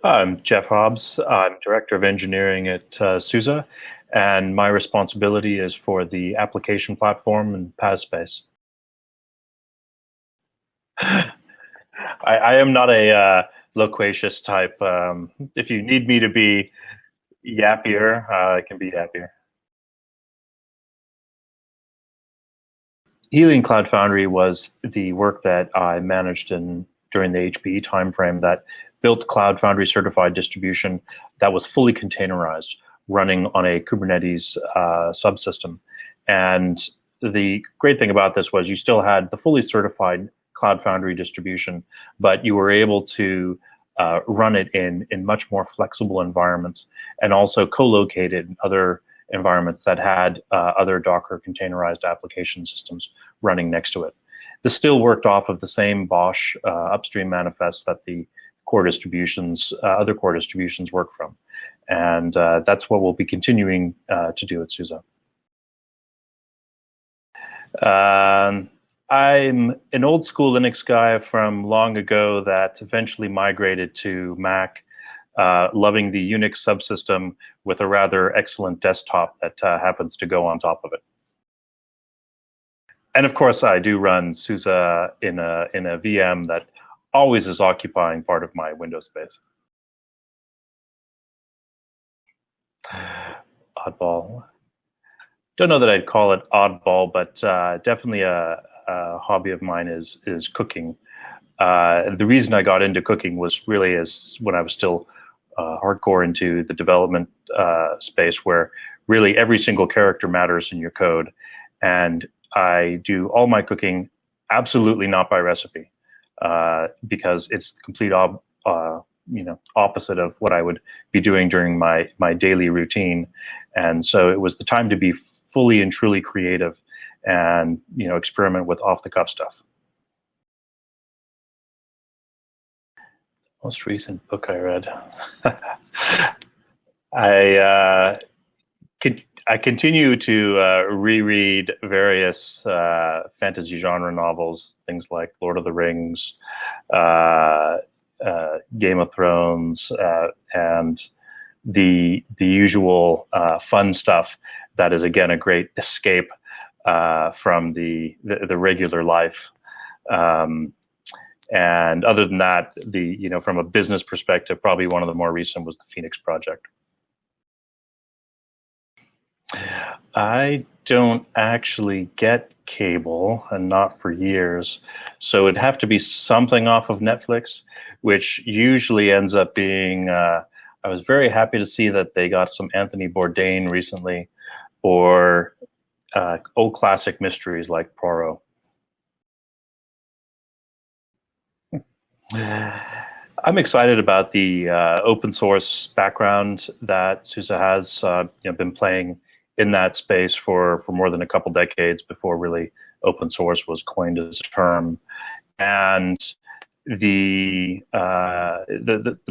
I'm Jeff Hobbs. I'm Director of Engineering at SUSE, and my responsibility is for the application platform and PaaS space. I am not a loquacious type. If you need me to be yappier, I can be yappier. Healing Cloud Foundry was the work that I managed during the HPE timeframe that built Cloud Foundry certified distribution that was fully containerized, running on a Kubernetes subsystem. And the great thing about this was you still had the fully certified Cloud Foundry distribution, but you were able to run it in much more flexible environments and also co-located in other environments that had other Docker containerized application systems running next to it. This still worked off of the same Bosch upstream manifest that the core distributions, other core distributions work from. And that's what we'll be continuing to do at SUSE. I'm an old school Linux guy from long ago that eventually migrated to Mac, loving the Unix subsystem with a rather excellent desktop that happens to go on top of it. And of course, I do run SUSE in a VM that always is occupying part of my Windows space. Oddball. Don't know that I'd call it oddball, but definitely a hobby of mine is cooking. The reason I got into cooking was really as when I was still hardcore into the development space, where really every single character matters in your code, and I do all my cooking absolutely not by recipe, because it's the complete opposite of what I would be doing during my daily routine. And so it was the time to be fully and truly creative and experiment with off-the-cuff stuff. Most recent book I read. I continue to reread various fantasy genre novels, things like Lord of the Rings, Game of Thrones, and the usual fun stuff that is, again, a great escape from the regular life. And other than that, from a business perspective, probably one of the more recent was the Phoenix Project. I don't actually get cable, and not for years, so it'd have to be something off of Netflix, which usually ends up being, I was very happy to see that they got some Anthony Bourdain recently, or old classic mysteries like Poirot. I'm excited about the open source background that SUSE has. Been playing in that space for more than a couple decades before really open source was coined as a term. And the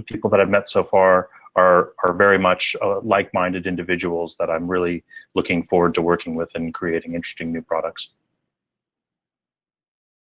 people that I've met so far are very much like-minded individuals that I'm really looking forward to working with and creating interesting new products.